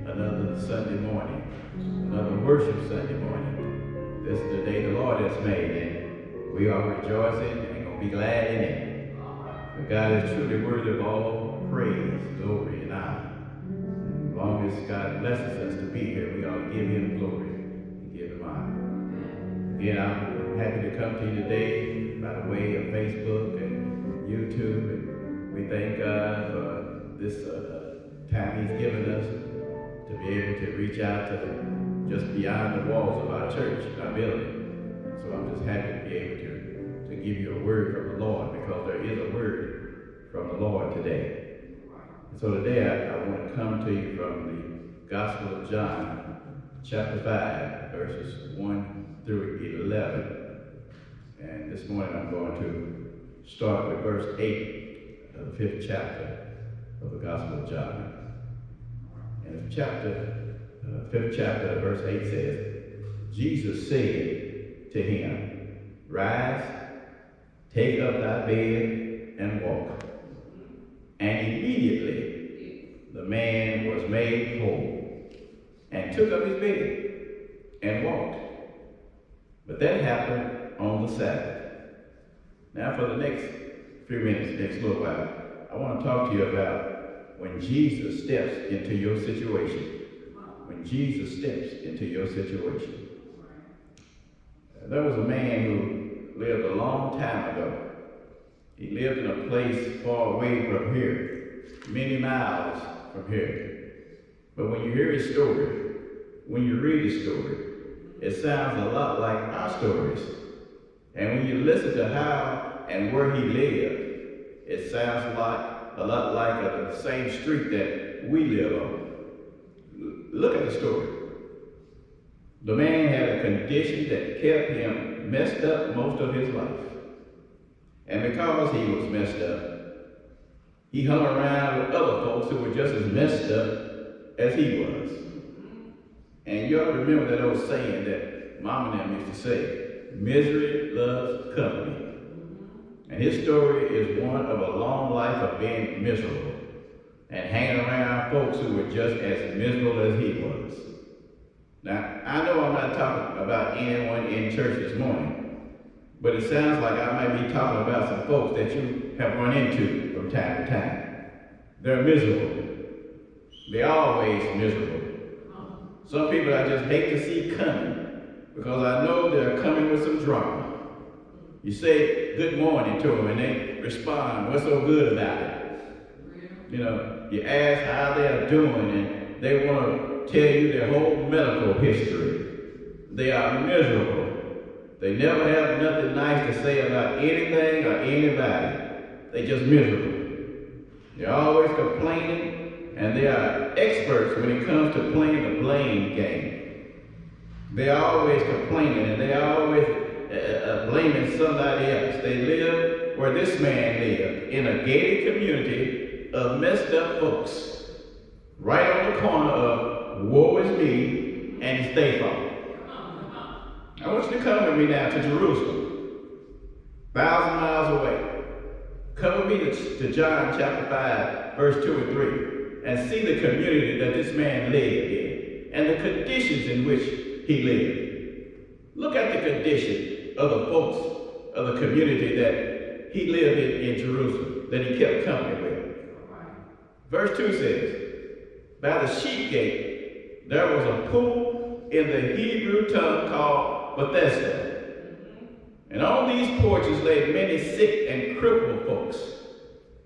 another Sunday morning, another worship Sunday morning. This is the day the Lord has made, and we are rejoicing and going to be glad in it. For God is truly worthy of all praise, glory, and honor. As long as God blesses us to be here, we ought to give Him glory and give Him honor. Again, I'm happy to come to you today by the way of Facebook and YouTube, and we thank God for this time He's given us to be able to reach out to just beyond the walls of our church, our building. So I'm just happy to be able to give you a word from the Lord, because there is a word from the Lord today. And so today I want to come to you from the Gospel of John, chapter 5, verses 1 through 11. And this morning I'm going to start with verse 8 of the 5th chapter of the Gospel of John. And the 5th chapter, verse 8 says, Jesus said to him, "Rise, take up thy bed, and walk." And immediately the man was made whole, and took up his bed, and walked. But that happened on the Sabbath. Now for the next few minutes, next little while, I want to talk to you about when Jesus steps into your situation. When Jesus steps into your situation. There was a man who lived a long time ago. He lived in a place far away from here, many miles from here. But when you hear his story, when you read his story, it sounds a lot like our stories. And when you listen to how and where he lived, it sounds a lot like the same street that we live on. Look at the story. The man had a condition that kept him messed up most of his life. And because he was messed up, he hung around with other folks who were just as messed up as he was. And you ought to remember that old saying that Mama and them used to say, misery loves company. And his story is one of a long life of being miserable and hanging around folks who were just as miserable as he was. Now, I know I'm not talking about anyone in church this morning, but it sounds like I might be talking about some folks that you have run into from time to time. They're miserable. They're always miserable. Some people I just hate to see coming, because I know they're coming with some drama. You say good morning to them and they respond, "What's so good about it?" You know, you ask how they're doing and they want to tell you their whole medical history. They are miserable. They never have nothing nice to say about anything or anybody. They just miserable. They're always complaining, and they are experts when it comes to playing the blame game. They're always complaining, and they're always blaming somebody else. They live where this man lived, in a gated community of messed up folks, right on the corner of Woe Is Me and State Farm. I want you to come with me now to Jerusalem, 1,000 miles away. Come with me to John chapter 5, verse 2 and 3, and see the community that this man lived in, and the conditions in which he lived. Look at the condition of the folks of the community that he lived in Jerusalem, that he kept company with. Verse 2 says, by the sheep gate, there was a pool in the Hebrew tongue called Bethesda. And on these porches lay many sick and crippled folks,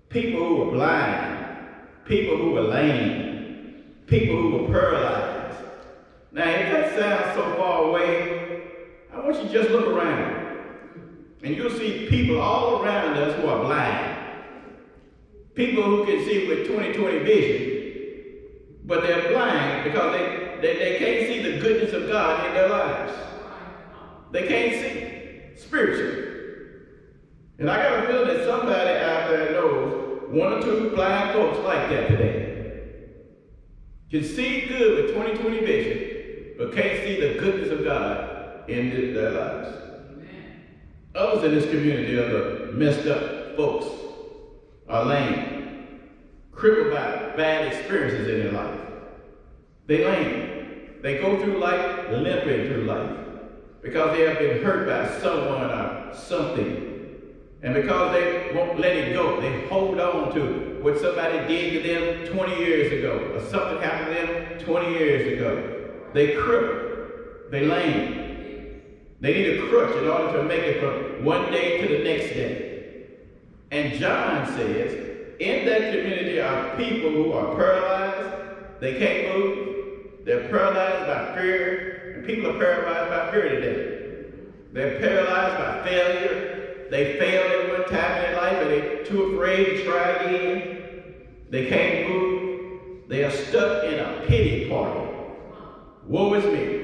people who were blind, people who were lame, people who were paralyzed. Now, if that sounds so far away, I want you to just look around, and you'll see people all around us who are blind. People who can see with 20/20 vision, but they're blind because they can't see the goodness of God in their lives. They can't see spiritually. And I got a feeling that somebody out there knows one or two blind folks like that today. Can see good with 20/20 vision, but can't see the goodness of God in their lives. Others in this community are the messed up folks, are lame, crippled by bad experiences in their life. They lame. They go through life limping through life because they have been hurt by someone or something. And because they won't let it go, they hold on to what somebody did to them 20 years ago, or something happened to them 20 years ago. They cripple. They lame. They need a crutch in order to make it from one day to the next day. And John says, in that community are people who are paralyzed. They can't move. They're paralyzed by fear. And people are paralyzed by fear today. They're paralyzed by failure. They failed at one time in their life and they're too afraid to try again. They can't move. They are stuck in a pity party. Woe is me.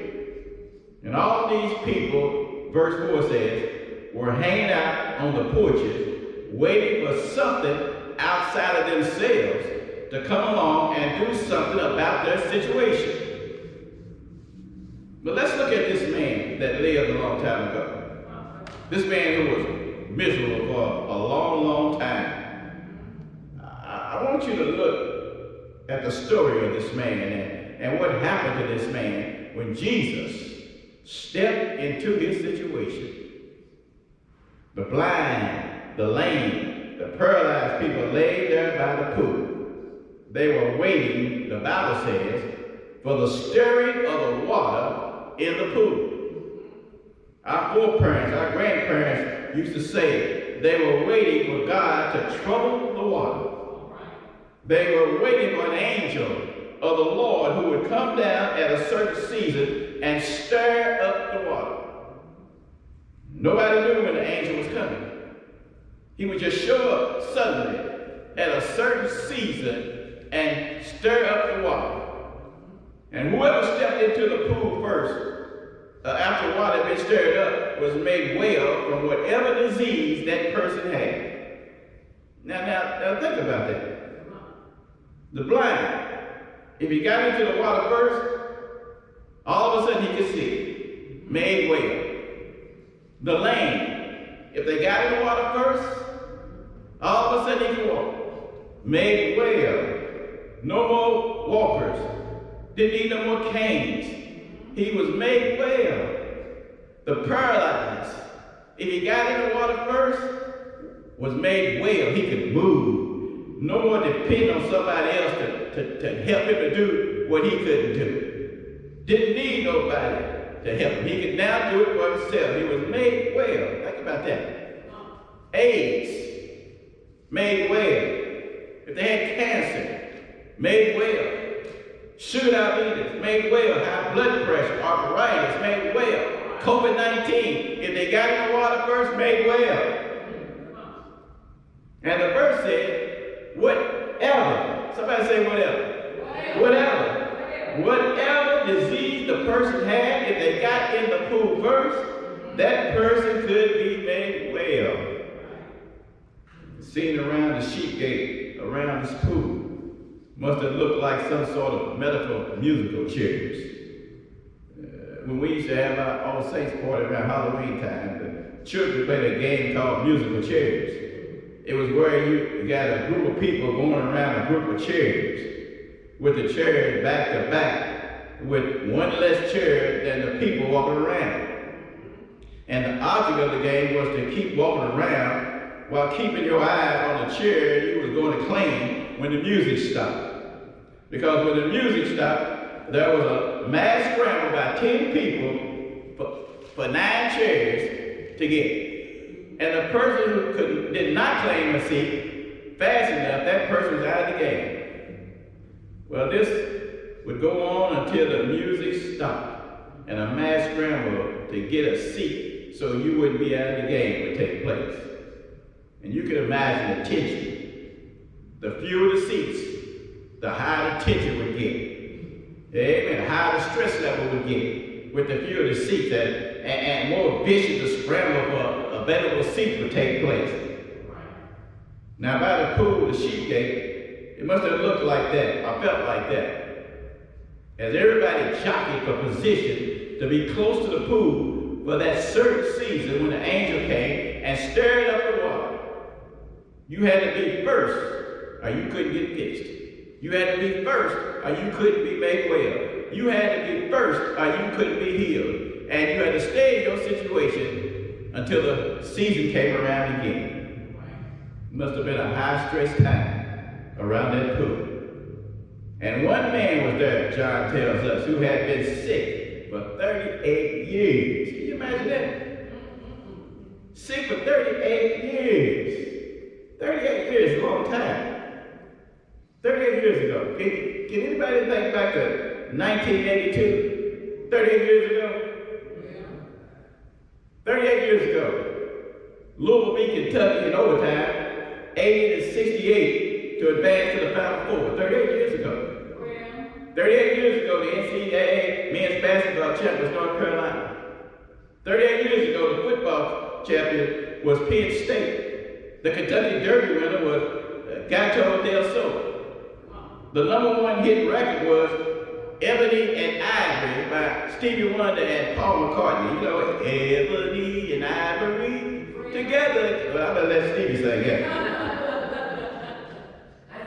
And all these people, verse 4 says, were hanging out on the porches, waiting for something outside of themselves to come along and do something about their situation. But let's look at this man that lived a long time ago. This man who was miserable for a long, long time. I want you to look at the story of this man and what happened to this man when Jesus stepped into his situation. The blind, the lame, the paralyzed people laid there by the pool. They were waiting, the Bible says, for the stirring of the water in the pool. Our foreparents, our grandparents used to say they were waiting for God to trouble the water. They were waiting for an angel of the Lord who would come down at a certain season and stir up the water. Nobody knew when the angel was coming. He would just show up suddenly at a certain season and stir up the water. And whoever stepped into the pool first, after water had been stirred up, was made well from whatever disease that person had. Now think about that. The blind, if he got into the water first, all of a sudden he could see, made well. The lame, if they got in the water first, all of a sudden he could walk, made well. No more walkers, didn't need no more canes. He was made well. The paralyzed, if he got in the water first, was made well. He could move. No more depending on somebody else to help him to do what he couldn't do. Didn't need nobody to help him. He could now do it for himself. He was made well. Think about that. AIDS, made well. If they had cancer, made well. Sugar diabetes, made well. High blood pressure, arthritis, made well. COVID-19, if they got in the water first, made well. And the verse said, whatever. Somebody say whatever. Whatever. Whatever disease the person had, if they got in the pool first, that person could be made well. Seen around the sheep gate, around this pool, must have looked like some sort of medical musical chairs. When we used to have our All Saints party around Halloween time, the children played a game called musical chairs. It was where you got a group of people going around a group of chairs, with the chairs back to back, with one less chair than the people walking around. And the object of the game was to keep walking around while keeping your eye on the chair you was going to claim when the music stopped. Because when the music stopped, there was a mass scramble by 10 people for 9 chairs to get. And the person who did not claim a seat fast enough, that person was out of the game. Well, this would go on until the music stopped and a mass scramble to get a seat so you wouldn't be out of the game would take place. And you can imagine the tension. The fewer the seats, the higher the tension would get. Amen. The higher the stress level would get with the fewer the seats and more vicious the scramble for available seats would take place. Now by the pool, the sheep gate, it must have looked like that, or felt like that. As everybody jockeyed for position to be close to the pool for that certain season when the angel came and stirred up the water. You had to be first, or you couldn't get fixed. You had to be first or you couldn't be made well. You had to be first or you couldn't be healed. And you had to stay in your situation until the season came around again. It must have been a high-stress time around that pool. And one man was there, John tells us, who had been sick for 38 years. Can you imagine that? Sick for 38 years. 38 years is a long time. 38 years ago. Can anybody think back to 1982? 38 years ago? 38 years ago. Louisville beat Kentucky in overtime, 80-68 to advance to the Final Four. 38 years ago. 38 years ago, the NCAA men's basketball champion was North Carolina. 38 years ago, the football champion was Penn State. The Kentucky Derby winner was Gato del Sol. The #1 hit record was Ebony and Ivory by Stevie Wonder and Paul McCartney. You know, Ebony and Ivory together. Well, I'm gonna let Stevie sing that.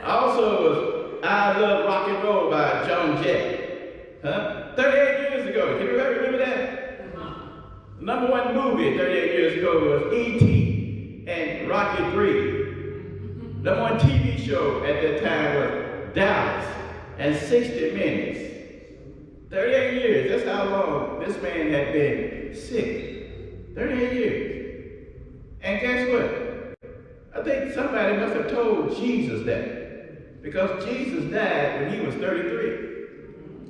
Also was I Love Rock and Roll by Joan Jett. 38 years ago. Can anybody remember that? The #1 movie 38 years ago was E.T. and Rocky III. #1 TV show at that time was Dallas and 60 Minutes. 38 years, that's how long this man had been sick. 38 years. And guess what? I think somebody must have told Jesus that. Because Jesus died when he was 33.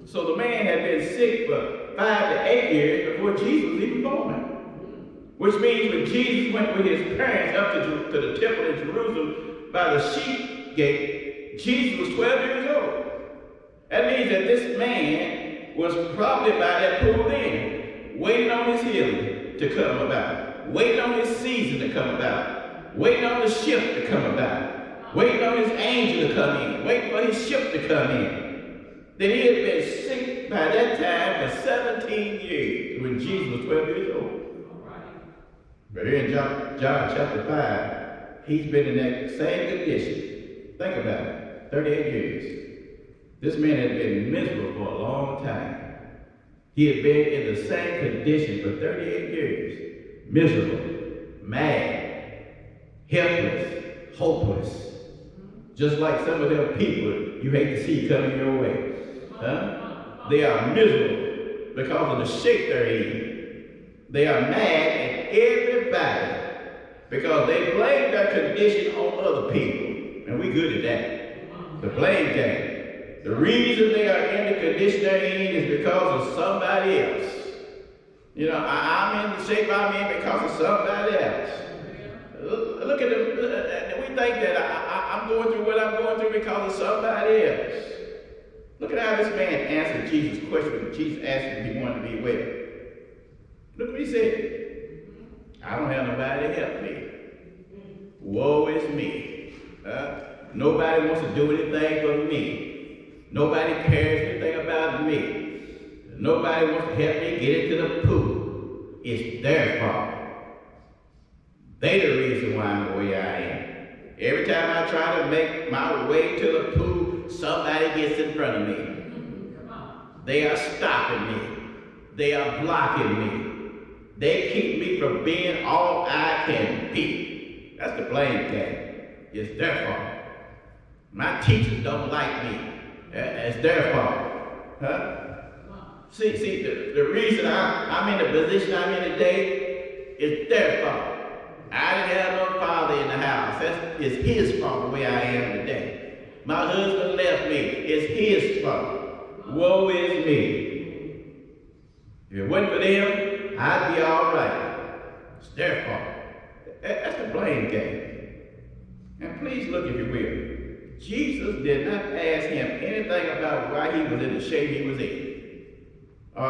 So the man had been sick for 5 to 8 years before Jesus was even born. Which means when Jesus went with his parents up to the temple in Jerusalem by the sheep gate, Jesus was 12 years old. That means that this man was probably by that pool then, waiting on his healing to come about, waiting on his season to come about, waiting on the shift to come about, waiting on his angel to come in, waiting for his ship to come in. Then he had been sick by that time for 17 years when Jesus was 12 years old. But here in John chapter 5, he's been in that same condition. Think about it, 38 years. This man had been miserable for a long time. He had been in the same condition for 38 years. Miserable, mad, helpless, hopeless. Just like some of them people you hate to see coming your way. They are miserable because of the shape they're in. They are mad at everybody because they blame their condition on other people. And we good at that. The blame game. The reason they are in the condition they're in is because of somebody else. You know, I'm in the shape I'm in because of somebody else. Look at them. We think that I'm going through what I'm going through because of somebody else. Look at how this man answered Jesus' question when Jesus asked him if he wanted to be well. Look what he said. I don't have nobody to help me. Woe is me. Nobody wants to do anything for me. Nobody cares anything about me. Nobody wants to help me get into the pool. It's their fault. They're the reason why I'm the way I am. Every time I try to make my way to the pool, somebody gets in front of me. They are stopping me. They are blocking me. They keep me from being all I can be. That's the blame game. It's their fault. My teachers don't like me. It's their fault. See, the reason I'm in the position I'm in today is their fault. I didn't have no father in the house. It's his fault the way I am today. My husband left me. It's his fault. Woe is me. If it wasn't for them, I'd be all right. It's their fault. That's the blame game. And please look, if you will. Jesus did not ask him anything about why he was in the shape he was in, or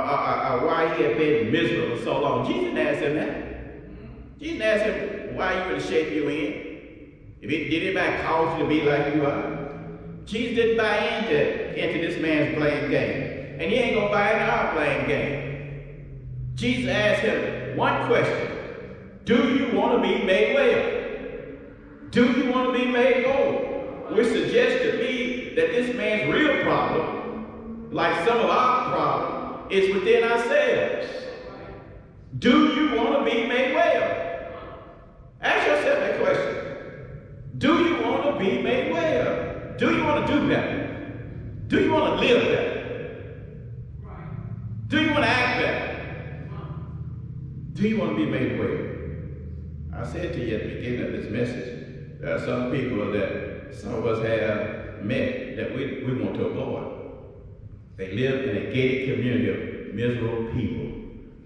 why he had been miserable for so long. Jesus didn't ask him that. Jesus didn't ask him why you were in the shape you were in. Did anybody cause you to be like you are? Jesus didn't buy into this man's blame game, and he ain't gonna buy into our blame game. Jesus asked him one question: do you want to be made well? Do you want to be made whole? Which suggests to me that this man's real problem, like some of our problem, is within ourselves. Do you want to be made well? Ask yourself that question. Do you want to be made well? Do you want to do better? Do you want to live better? Do you want to act better? Do you want to be made well? I said to you at the beginning of this message, there are some people that some of us have met that we want to avoid. They live in a gated community of miserable people,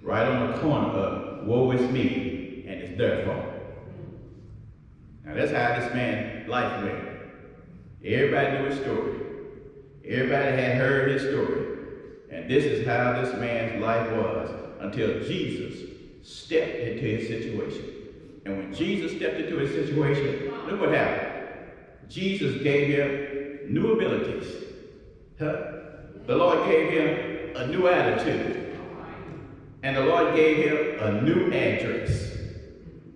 right on the corner of woe is me, and it's their fault. Now that's how this man's life went. Everybody knew his story. Everybody had heard his story. And this is how this man's life was until Jesus stepped into his situation. And when Jesus stepped into his situation, look what happened. Jesus gave him new abilities. The Lord gave him a new attitude. And the Lord gave him a new address.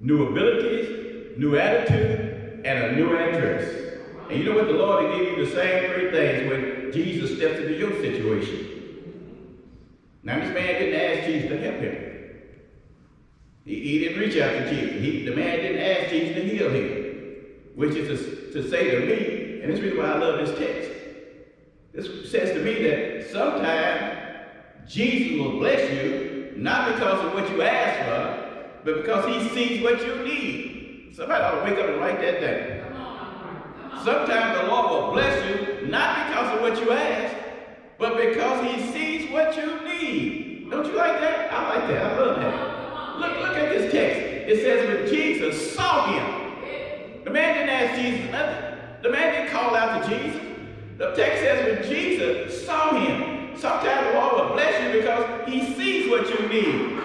New abilities, new attitude, and a new address. And you know what? The Lord will give you the same three things when Jesus steps into your situation. Now this man didn't ask Jesus to help him. He didn't reach out to Jesus. The man didn't ask Jesus to heal him. Which is to say to me, and this is why I love this text. This says to me that sometimes Jesus will bless you, not because of what you ask for, but because he sees what you need. Somebody ought to wake up and write that down. Sometimes the Lord will bless you, not because of what you ask, but because he sees what you need. Don't you like that? I like that. I love that. Look at this text. It says when Jesus saw him. The man didn't ask Jesus nothing. The man didn't call out to Jesus. The text says when Jesus saw him. Sometimes the Lord will bless you because he sees what you need.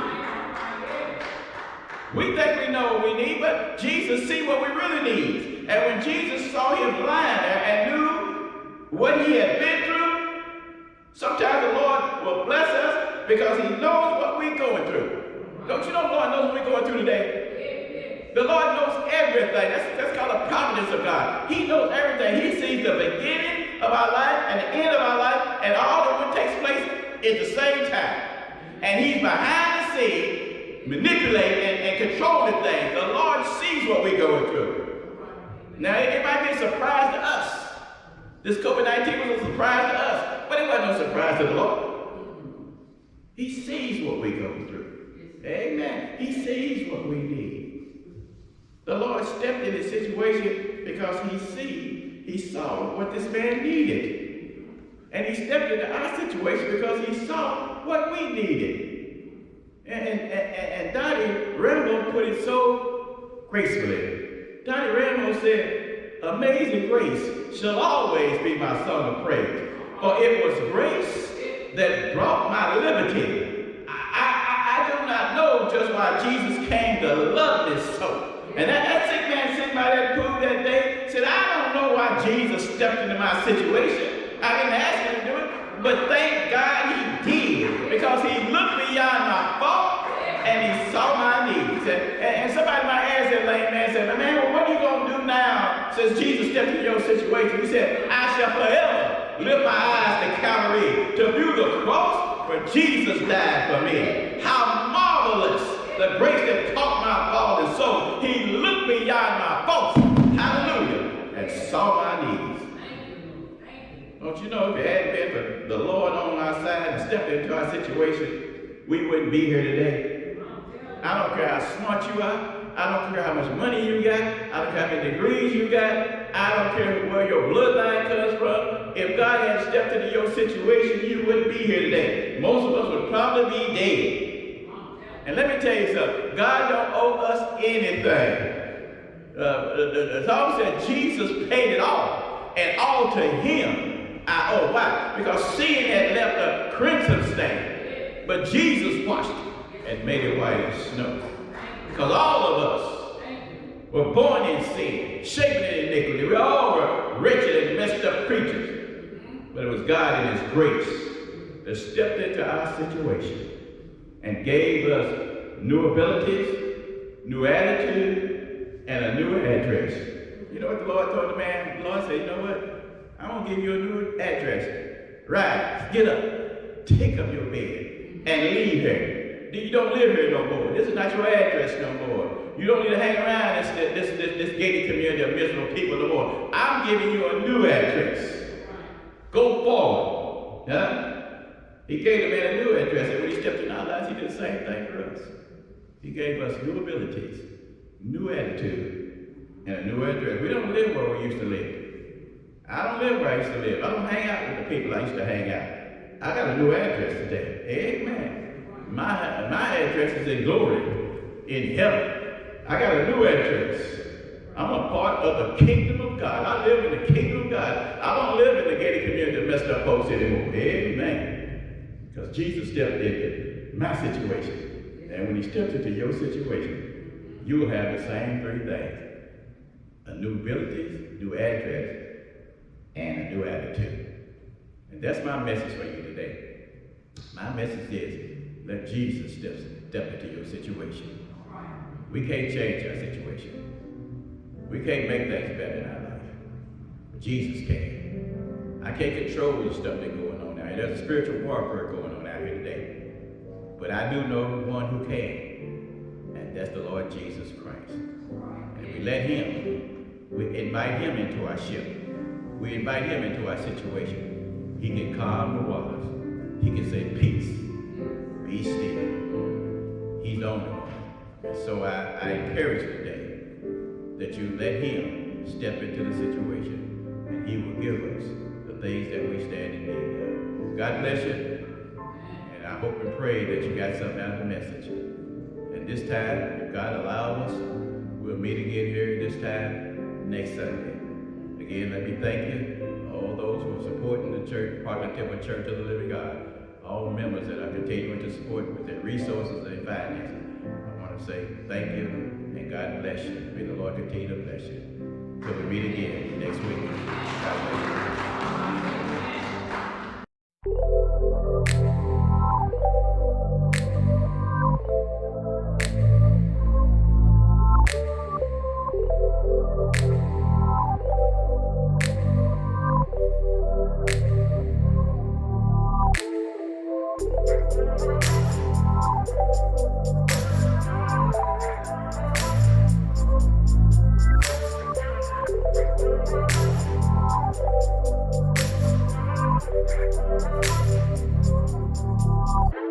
We think we know what we need, but Jesus sees what we really need. And when Jesus saw him lying there and knew what he had been through, sometimes the Lord will bless us because he knows what we're going through. Don't you know the Lord knows what we're going through today? The Lord knows everything. That's called the providence of God. He knows everything. He sees the beginning of our life and the end of our life and all that what takes place at the same time. And he's behind the scenes, manipulating and controlling things. The Lord sees what we're going through. Now, it might be a surprise to us. This COVID-19 was a surprise to us, but it wasn't no surprise to the Lord. He sees what we go through. Amen. He sees what we need. The Lord stepped in this situation because he saw what this man needed. And he stepped into our situation because he saw what we needed. And Dottie Rambo put it so gracefully. Dottie Rambo said, "Amazing grace shall always be my song of praise. For it was grace that brought my liberty. I do not know just why Jesus came to love this soul." And that sick man sitting by that pool that day said, "I don't know why Jesus stepped into my situation. I didn't ask him to do it, but thank God he did, because he looked beyond my fault and he saw my needs." And somebody might ask that lame man, said, "Man, well, what are you going to do now since Jesus stepped into your situation?" He said, "I shall forever lift my eyes to Calvary to view the cross where Jesus died for me. How marvelous the grace that caught my fallen soul. He looked beyond my faults, hallelujah, and saw my needs." Don't you know, if it hadn't been for the Lord on our side and stepped into our situation, we wouldn't be here today. I don't care how smart you are. I don't care how much money you got. I don't care how many degrees you got. I don't care where your bloodline comes from. If God had stepped into your situation, you wouldn't be here today. Most of us would probably be dead. And let me tell you something. God don't owe us anything. The Psalm said Jesus paid it all, and all to him I owe. Why? Because sin had left a crimson stain, but Jesus washed it and made it white as snow. Because all of us were born in sin, shaped in iniquity. We all were wretched and messed up creatures. But it was God in his grace that stepped into our situation and gave us new abilities, new attitude, and a new address. You know what the Lord told the man? The Lord said, "You know what? I'm going to give you a new address. Rise, get up, take up your bed, and leave here. You don't live here no more. This is not your address no more. You don't need to hang around this gated community of miserable people no more. I'm giving you a new address. Go forward. Huh? He gave the man a new address, and when he stepped in our lives, he did the same thing for us. He gave us new abilities, new attitude, and a new address. We don't live where we used to live. I don't live where I used to live. I don't hang out with the people I used to hang out. I got a new address today. Amen. My address is in glory, in heaven. I got a new address. I'm a part of the kingdom of God. I live in the kingdom of God. I don't live in the gated community of messed up folks anymore. Amen. Because Jesus stepped into my situation. And when he steps into your situation, you will have the same three things. A new abilities, new address, and a new attitude. And that's my message for you today. My message is, let Jesus step into your situation. We can't change our situation. We can't make things better in our life. But Jesus can. I can't control the stuff that's going on out here. There's a spiritual warfare going on out here today. But I do know one who can. And that's the Lord Jesus Christ. And we let him, we invite him into our ship. We invite him into our situation. He can calm the waters. He can say, peace, be still. He's the only one. And so I encourage you today that you let him step into the situation and he will give us the things that we stand in need of. God bless you. And I hope and pray that you got something out of the message. And this time, if God allows us, we'll meet again here this time next Sunday. Again, let me thank you, all those who are supporting the church, Parkland Temple Church of the Living God, all members that are continuing to support with their resources and finances. I want to say thank you and God bless you. May the Lord continue to bless you. Till we meet again next week. God bless you. Thank you.